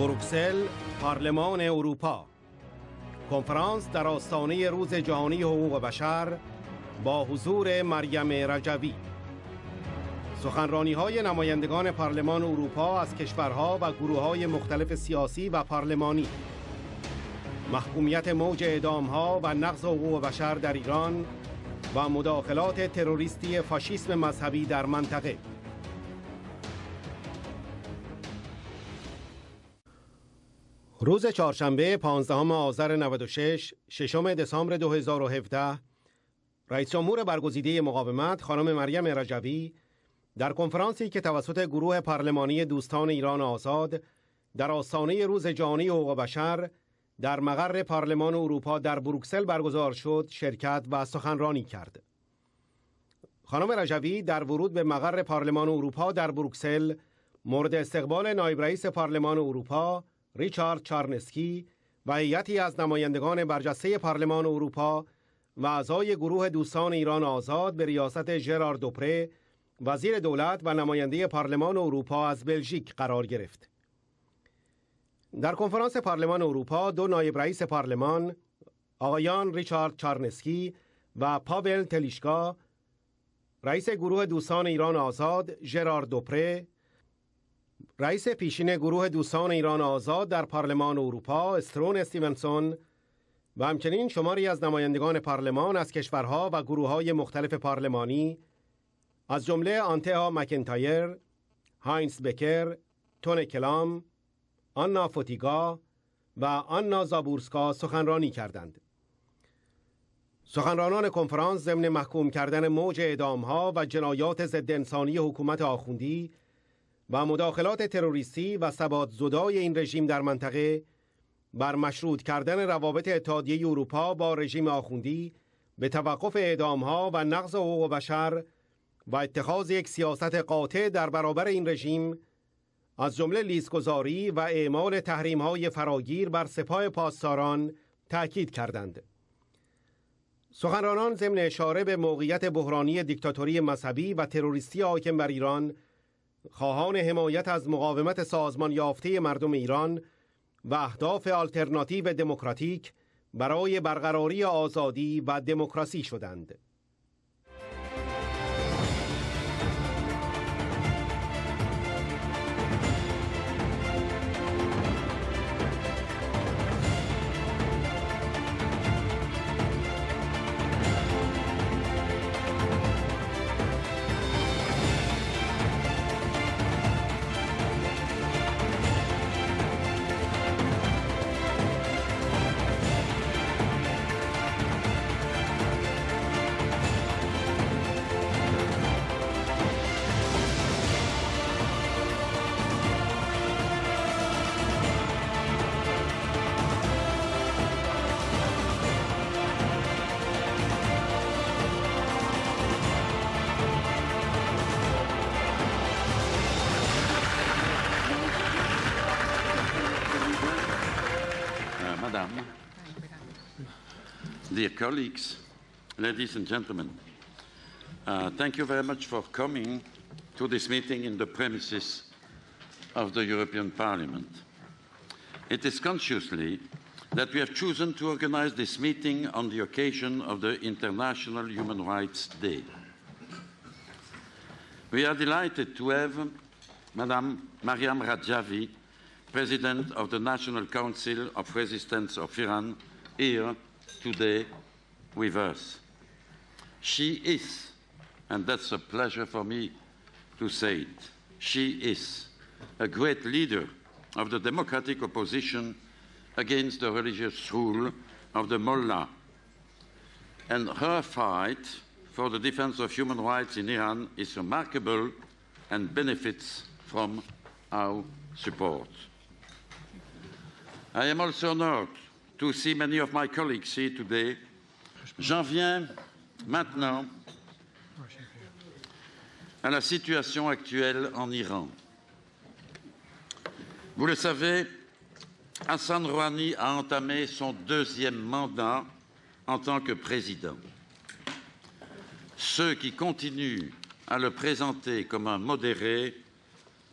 بروکسل، پارلمان اروپا. کنفرانس در آستانه روز جهانی حقوق بشر با حضور مریم رجوی. سخنرانی‌های نمایندگان پارلمان اروپا از کشورها و گروه‌های مختلف سیاسی و پارلمانی. محکومیت موج اعدام‌ها و نقض حقوق بشر در ایران و مداخلات تروریستی فاشیسم مذهبی در منطقه. روز چهارشنبه 15 آذر 96 ششم دسامبر 2017 رئیس جمهور برگزیده مقاومت خانم مریم رجوی در کنفرانسی که توسط گروه پارلمانی دوستان ایران آزاد در آستانه روز جهانی حقوق بشر در مقر پارلمان اروپا در بروکسل برگزار شد شرکت و سخنرانی کرد. خانم رجوی در ورود به مقر پارلمان اروپا در بروکسل مورد استقبال نایب رئیس پارلمان اروپا ریچارد چارنسکی و هیئتی از نمایندگان برجسته پارلمان اروپا و اعضای گروه دوستان ایران آزاد به ریاست ژرار دوپره وزیر دولت و نماینده پارلمان اروپا از بلژیک قرار گرفت. در کنفرانس پارلمان اروپا دو نایب رئیس پارلمان آقایان ریچارد چارنسکی و پاول تلیشکا، رئیس گروه دوستان ایران آزاد ژرار دوپره، رئیس پیشین گروه دوستان ایران آزاد در پارلمان اروپا استرون استیونسون و همچنین شماری از نمایندگان پارلمان از کشورها و گروه‌های مختلف پارلمانی از جمله آنتها مکنتایر، هاینز بکر، تون کلام، آنا فوتیگا و آنا زابورسکا سخنرانی کردند. سخنرانان کنفرانس ضمن محکوم کردن موج اعدام‌ها و جنایات ضد انسانی حکومت آخوندی و مداخلات تروریستی و ثبات‌زدای این رژیم در منطقه بر مشروط کردن روابط اتحادیه اروپا با رژیم آخوندی به توقف اعدام‌ها و نقض حقوق بشر و اتخاذ یک سیاست قاطع در برابر این رژیم از جمله لیزگذاری و اعمال تحریم‌های فراگیر بر سپاه پاسداران تأکید کردند. سخنرانان ضمن اشاره به موقعیت بحرانی دیکتاتوری مذهبی و تروریستی حاکم بر ایران، خواهان حمایت از مقاومت سازمان یافته مردم ایران و اهداف آلترناتیو دموکراتیک برای برقراری آزادی و دموکراسی شدند. Dear colleagues, ladies and gentlemen, thank you very much for coming to this meeting in the premises of the European Parliament. It is consciously that we have chosen to organize this meeting on the occasion of the International Human Rights Day. We are delighted to have Madame Maryam Rajavi, President of the National Council of Resistance of Iran, here today with us. She is, and that's a pleasure for me to say it, she is a great leader of the democratic opposition against the religious rule of the Mullah. And her fight for the defense of human rights in Iran is remarkable and benefits from our support. I am also honored to see many of my colleagues here today. J'en viens maintenant à la situation actuelle en Iran. Vous le savez, Hassan Rouhani a entamé son deuxième mandat en tant que président. Ceux qui continuent à le présenter comme un modéré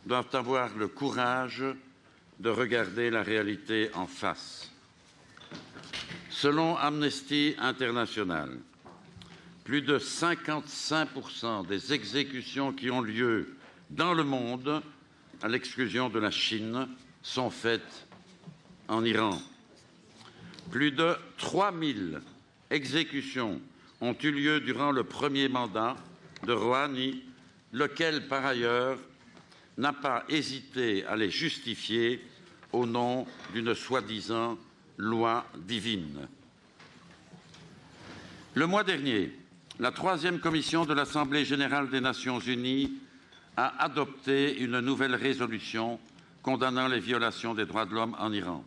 doivent avoir le courage de regarder la réalité en face. Selon Amnesty International, plus de 55% des exécutions qui ont lieu dans le monde, à l'exclusion de la Chine, sont faites en Iran. Plus de 3000 exécutions ont eu lieu durant le premier mandat de Rouhani, lequel, par ailleurs, n'a pas hésité à les justifier au nom d'une soi-disant loi divine. Le mois dernier, la troisième commission de l'Assemblée générale des Nations unies a adopté une nouvelle résolution condamnant les violations des droits de l'homme en Iran.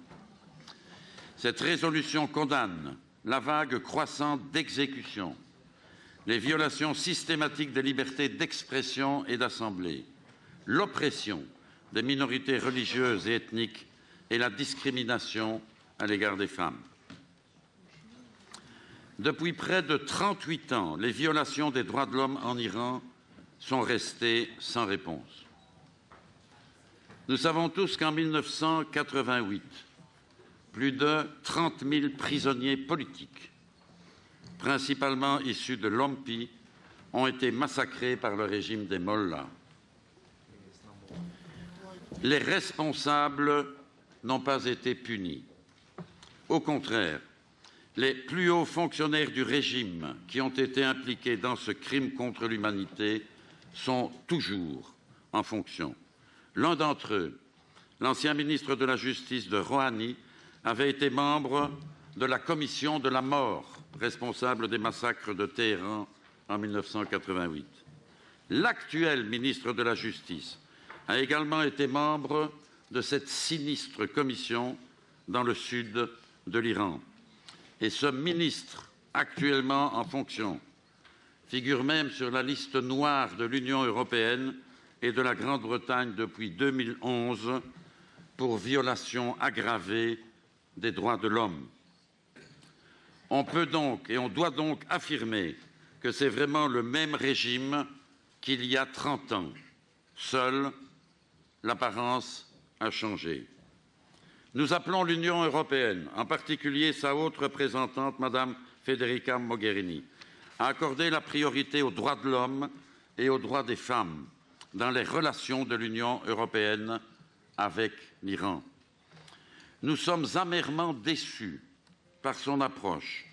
Cette résolution condamne la vague croissante d'exécutions, les violations systématiques des libertés d'expression et d'assemblée, l'oppression des minorités religieuses et ethniques et la discrimination à l'égard des femmes. Depuis près de 38 ans, les violations des droits de l'homme en Iran sont restées sans réponse. Nous savons tous qu'en 1988, plus de 30 000 prisonniers politiques, principalement issus de l'OMPI, ont été massacrés par le régime des Mollahs. Les responsables n'ont pas été punis. Au contraire, les plus hauts fonctionnaires du régime qui ont été impliqués dans ce crime contre l'humanité sont toujours en fonction. L'un d'entre eux, l'ancien ministre de la Justice de Rouhani, avait été membre de la commission de la mort responsable des massacres de Téhéran en 1988. L'actuel ministre de la Justice a également été membre de cette sinistre commission dans le sud de l'Iran. Et ce ministre, actuellement en fonction, figure même sur la liste noire de l'Union européenne et de la Grande-Bretagne depuis 2011 pour violation aggravée des droits de l'homme. On peut donc et on doit donc affirmer que c'est vraiment le même régime qu'il y a 30 ans. Seule l'apparence a changé. Nous appelons l'Union européenne, en particulier sa haute représentante, Mme Federica Mogherini, à accorder la priorité aux droits de l'homme et aux droits des femmes dans les relations de l'Union européenne avec l'Iran. Nous sommes amèrement déçus par son approche,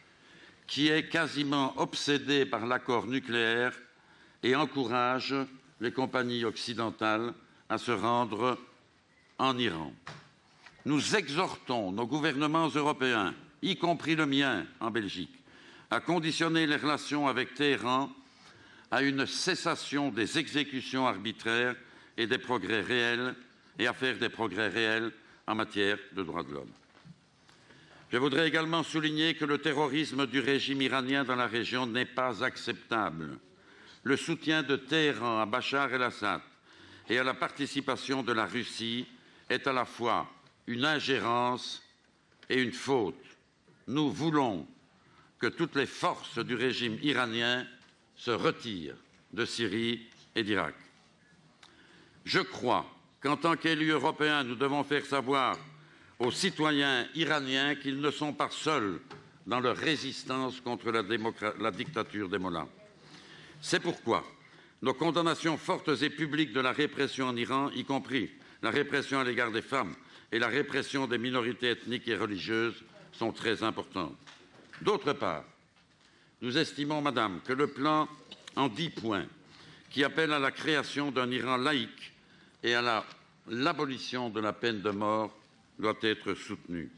qui est quasiment obsédée par l'accord nucléaire et encourage les compagnies occidentales à se rendre en Iran. Nous exhortons nos gouvernements européens, y compris le mien en Belgique, à conditionner les relations avec Téhéran à une cessation des exécutions arbitraires et des progrès réels, et à faire des progrès réels en matière de droits de l'homme. Je voudrais également souligner que le terrorisme du régime iranien dans la région n'est pas acceptable. Le soutien de Téhéran à Bachar el-Assad et à la participation de la Russie est à la fois une ingérence et une faute. Nous voulons que toutes les forces du régime iranien se retirent de Syrie et d'Irak. Je crois qu'en tant qu'élus européens, nous devons faire savoir aux citoyens iraniens qu'ils ne sont pas seuls dans leur résistance contre la dictature des Mollahs. C'est pourquoi nos condamnations fortes et publiques de la répression en Iran, y compris la répression à l'égard des femmes et la répression des minorités ethniques et religieuses, sont très importantes. D'autre part, nous estimons, Madame, que le plan en 10 points, qui appelle à la création d'un Iran laïque et à l'abolition de la peine de mort, doit être soutenu.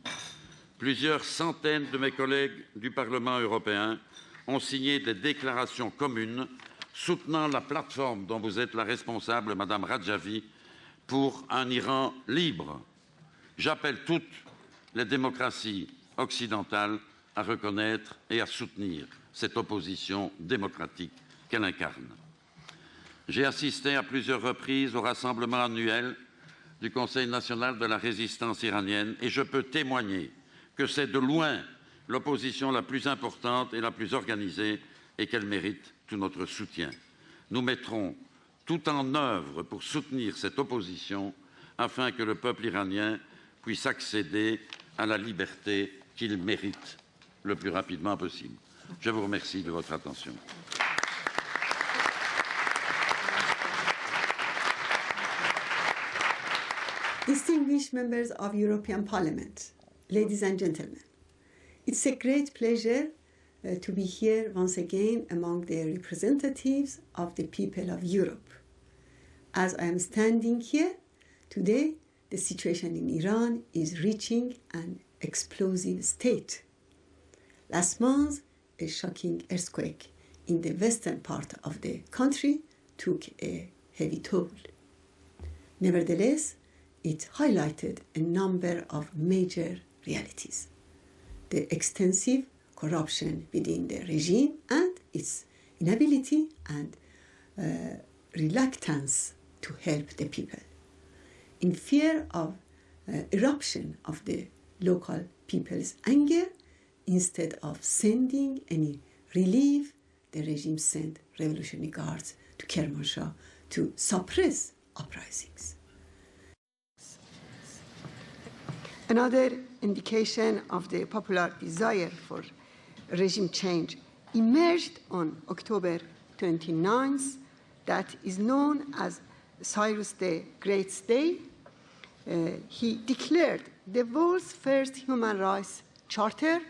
Plusieurs centaines de mes collègues du Parlement européen ont signé des déclarations communes soutenant la plateforme dont vous êtes la responsable, Madame Rajvi, pour un Iran libre. J'appelle toutes les démocraties occidentales à reconnaître et à soutenir cette opposition démocratique qu'elle incarne. J'ai assisté à plusieurs reprises au rassemblement annuel du Conseil national de la résistance iranienne et je peux témoigner que c'est de loin l'opposition la plus importante et la plus organisée et qu'elle mérite tout notre soutien. Nous mettrons tout en œuvre pour soutenir cette opposition afin que le peuple iranien puissent accéder à la liberté qu'ils méritent le plus rapidement possible. Je vous remercie de votre attention. Distinguished members of European Parliament, ladies and gentlemen, it's a great pleasure to be here once again among the representatives of the people of Europe. As I am standing here today, the situation in Iran is reaching an explosive state. Last month, a shocking earthquake in the western part of the country took a heavy toll. Nevertheless, it highlighted a number of major realities: the extensive corruption within the regime and its inability and reluctance to help the people. In fear of eruption of the local people's anger, instead of sending any relief, the regime sent revolutionary guards to Kermanshah to suppress uprisings. Another indication of the popular desire for regime change emerged on October 29th, that is known as Cyrus the Great's Day. He declared the world's first human rights charter.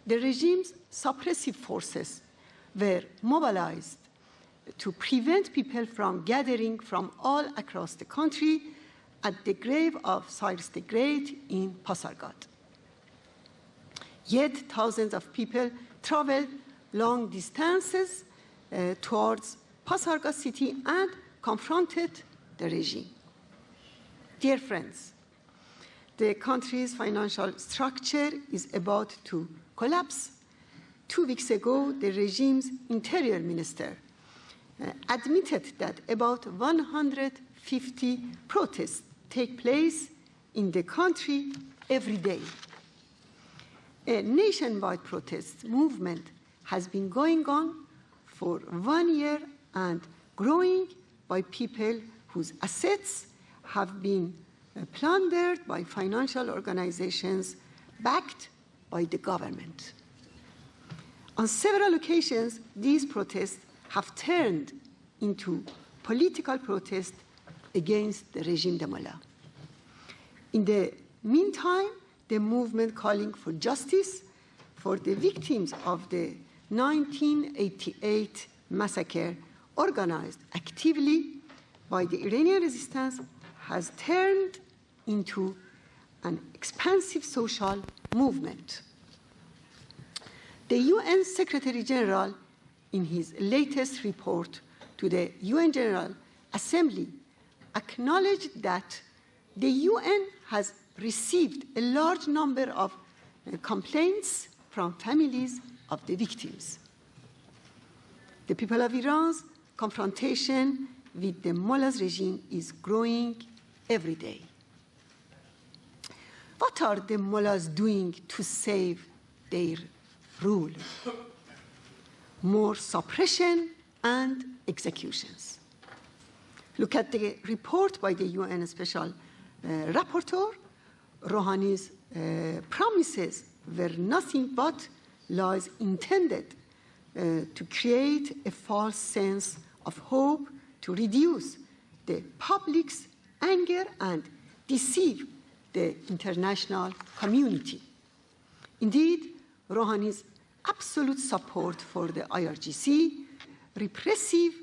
The regime's suppressive forces were mobilized to prevent people from gathering from all across the country at the grave of Cyrus the Great in Pasargad. Yet thousands of people traveled long distances towards Pasargad city and confronted the regime. Dear friends, the country's financial structure is about to collapse. 2 weeks ago, the regime's interior minister admitted that about 150 protests take place in the country every day. A nationwide protest movement has been going on for 1 year and growing by people whose assets have been plundered by financial organizations backed by the government. On several occasions, these protests have turned into political protests against the regime de Mullah. In the meantime, the movement calling for justice for the victims of the 1988 massacre, organized actively by the Iranian resistance, has turned into an expansive social movement. The UN Secretary General, in his latest report to the UN General Assembly, acknowledged that the UN has received a large number of complaints from families of the victims. The people of Iran's confrontation with the Mullah's regime is growing every day. What are the Mullahs doing to save their rule? More suppression and executions. Look at the report by the UN Special Rapporteur. Rouhani's promises were nothing but lies intended to create a false sense of hope, to reduce the public's anger and deceive the international community. Indeed, Rouhani's absolute support for the IRGC, repressive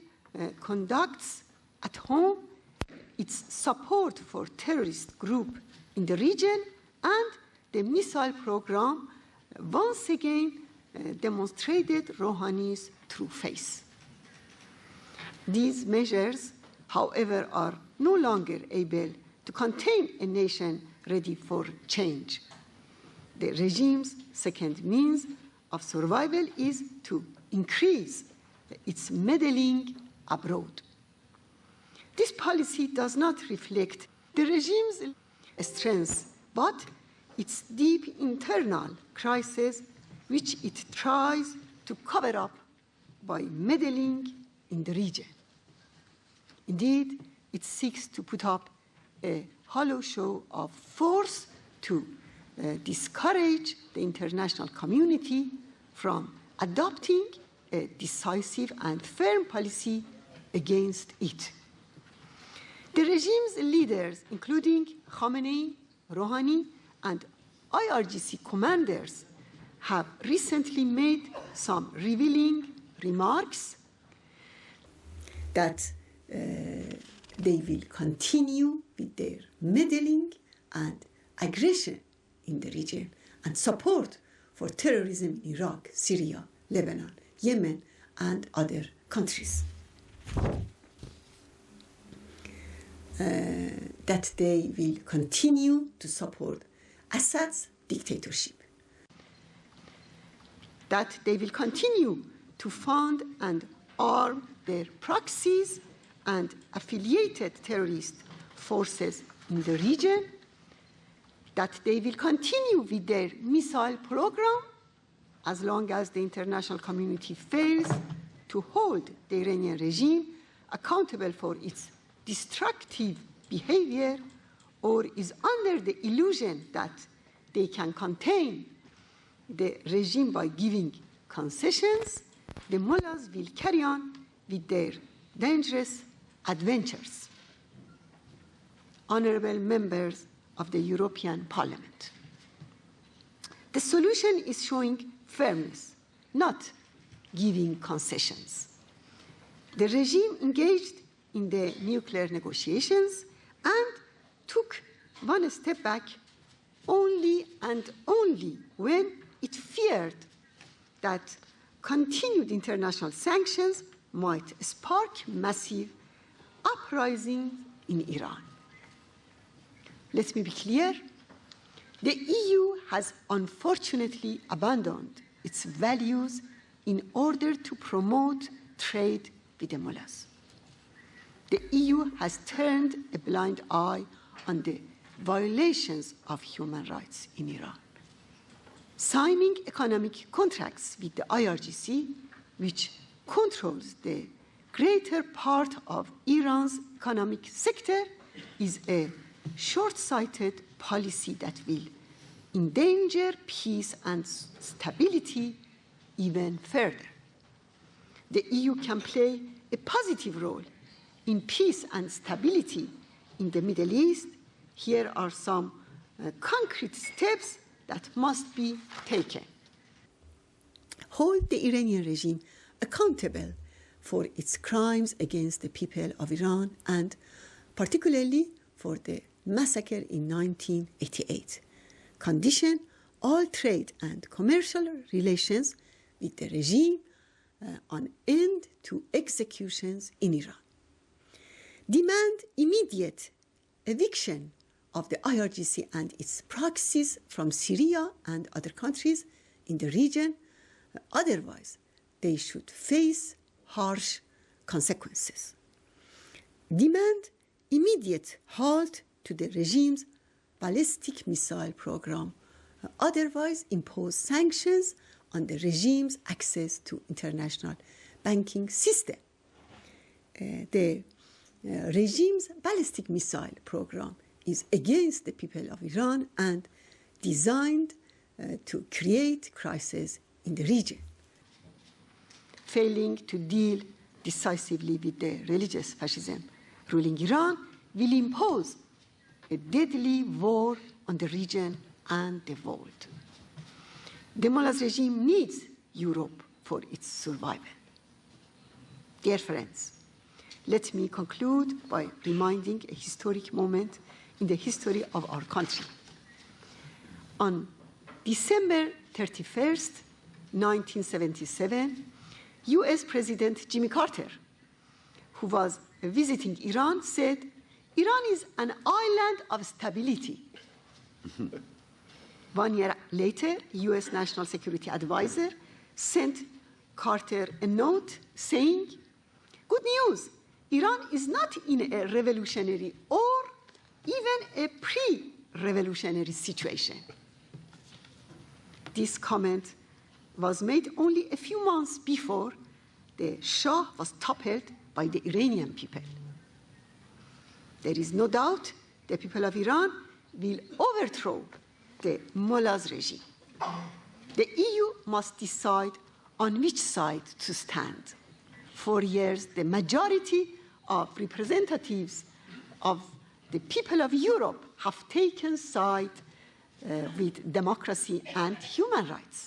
conducts at home, its support for terrorist group in the region, and the missile program once again demonstrated Rouhani's true face. These measures, however, are no longer able to contain a nation ready for change. The regime's second means of survival is to increase its meddling abroad. This policy does not reflect the regime's strengths, but its deep internal crisis, which it tries to cover up by meddling in the region. Indeed, it seeks to put up a hollow show of force to discourage the international community from adopting a decisive and firm policy against it. The regime's leaders, including Khamenei, Rouhani, and IRGC commanders, have recently made some revealing remarks that they will continue with their meddling and aggression in the region and support for terrorism in Iraq, Syria, Lebanon, Yemen, and other countries. That they will continue to support Assad's dictatorship. That they will continue to fund and arm their proxies and affiliated terrorist forces in the region. That they will continue with their missile program as long as the international community fails to hold the Iranian regime accountable for its destructive behavior or is under the illusion that they can contain the regime by giving concessions, the mullahs will carry on with their dangerous adventures. Honorable members of the European Parliament, the solution is showing firmness, not giving concessions. The regime engaged in the nuclear negotiations and took one step back only and only when it feared that continued international sanctions might spark massive uprisings in Iran. Let me be clear. The EU has unfortunately abandoned its values in order to promote trade with the mullahs. The EU has turned a blind eye on the violations of human rights in Iran. Signing economic contracts with the IRGC, which controls the greater part of Iran's economic sector, is a short-sighted policy that will endanger peace and stability even further. The EU can play a positive role in peace and stability in the Middle East. Here are some concrete steps that must be taken. Hold the Iranian regime accountable for its crimes against the people of Iran and particularly for the massacre in 1988. Condition all trade and commercial relations with the regime on end to executions in Iran. Demand immediate eviction of the IRGC and its proxies from Syria and other countries in the region. Otherwise, they should face harsh consequences. Demand immediate halt to the regime's ballistic missile program. Otherwise, impose sanctions on the regime's access to international banking system. The regime's ballistic missile program is against the people of Iran and designed to create crisis in the region. Failing to deal decisively with the religious fascism ruling Iran will impose a deadly war on the region and the world. The mullahs regime needs Europe for its survival. Dear friends, let me conclude by reminding a historic moment in the history of our country. On December 31st, 1977, US President Jimmy Carter, who was visiting Iran, said, "Iran is an island of stability." 1 year later, US National Security Advisor sent Carter a note saying, "Good news, Iran is not in a revolutionary or even a pre-revolutionary situation." This comment was made only a few months before the Shah was toppled by the Iranian people. There is no doubt the people of Iran will overthrow the mullah's regime. The EU must decide on which side to stand. For years, the majority of representatives of the people of Europe have taken side with democracy and human rights.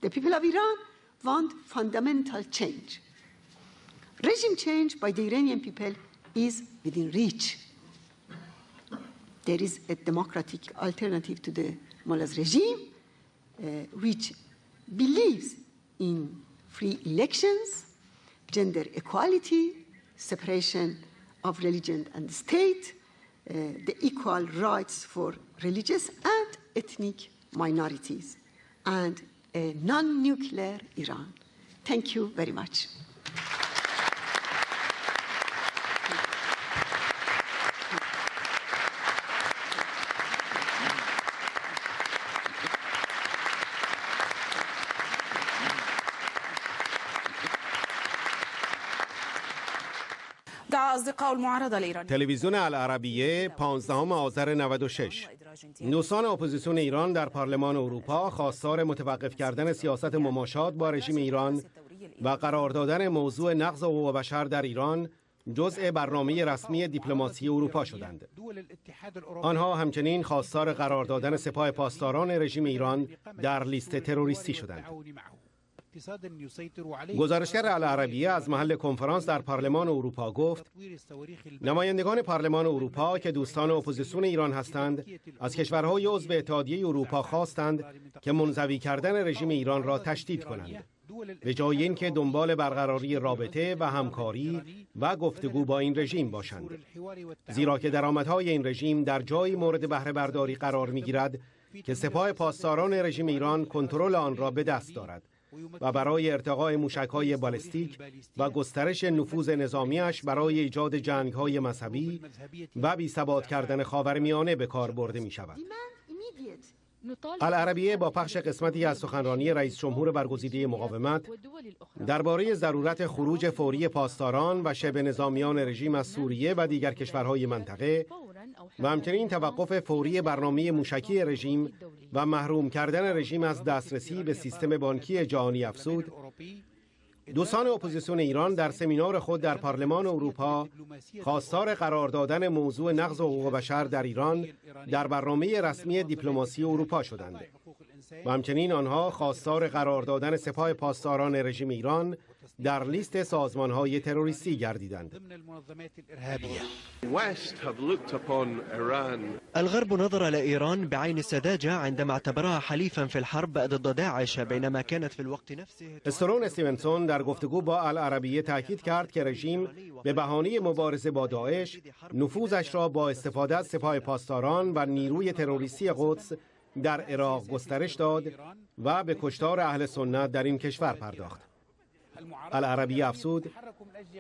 The people of Iran want fundamental change. Regime change by the Iranian people is within reach. There is a democratic alternative to the mullah's regime, which believes in free elections, gender equality, separation of religion and state, the equal rights for religious and ethnic minorities, and a non-nuclear Iran. Thank you very much. تلویزیون العربیه 15 آذر 96. دوستان اپوزیسیون ایران در پارلمان اروپا خواستار متوقف کردن سیاست مماشات با رژیم ایران و قرار دادن موضوع نقض حقوق بشر در ایران جزء برنامه رسمی دیپلماسی اروپا شدند. آنها همچنین خواستار قرار دادن سپاه پاسداران رژیم ایران در لیست تروریستی شدند. گزارشگر العربیه از محل کنفرانس در پارلمان اروپا گفت نمایندگان پارلمان اروپا که دوستان اپوزیسیون ایران هستند از کشورهای عضو اتحادیه اروپا خواستند که منزوی کردن رژیم ایران را تشدید کنند به جای اینکه دنبال برقراری رابطه و همکاری و گفتگو با این رژیم باشند، زیرا که درآمدهای این رژیم در جایی مورد بهره برداری قرار می‌گیرد که سپاه پاسداران رژیم ایران کنترل آن را به دست دارد و برای ارتقاء موشک‌های بالستیک و گسترش نفوذ نظامیش برای ایجاد جنگ‌های مذهبی و بی‌ثبات کردن خاورمیانه به کار برده می‌شود. العربیه با پخش قسمتی از سخنرانی رئیس جمهور برگزیده مقاومت درباره ضرورت خروج فوری پاسداران و شبه نظامیان رژیم از سوریه و دیگر کشورهای منطقه و همچنین توقف فوری برنامه موشکی رژیم و محروم کردن رژیم از دسترسی به سیستم بانکی جهانی افزود، دوستان اپوزیسیون ایران در سمینار خود در پارلمان اروپا خواستار قرار دادن موضوع نقض حقوق بشر در ایران در برنامه رسمی دیپلماسی اروپا شدند و همچنین آنها خواستار قرار دادن سپاه پاسداران رژیم ایران در لیست سازمان‌های تروریستی گردیدند. الغرب نظر لإيران بعين السذاجة عندما اعتبرها حليفا في الحرب ضد داعش بينما كانت في الوقت نفسه. استرون استیونسون در گفتگو با العربیه تاکید کرد که رژیم به بهانه مبارزه با داعش نفوذش را با استفاده از سپاه پاسداران و نیروی تروریستی قدس در عراق گسترش داد و به کشتار اهل سنت در این کشور پرداخت. العربیه افزود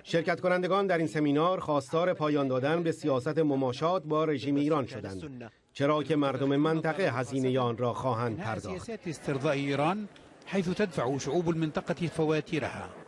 شرکت کنندگان در این سمینار خواستار پایان دادن به سیاست مماشات با رژیم ایران شدند، چرا که مردم منطقه هزینه آن را خواهند پرداخت. سیاست استرضاء ایران حيث تدفع شعوب المنطقة فواتيرها.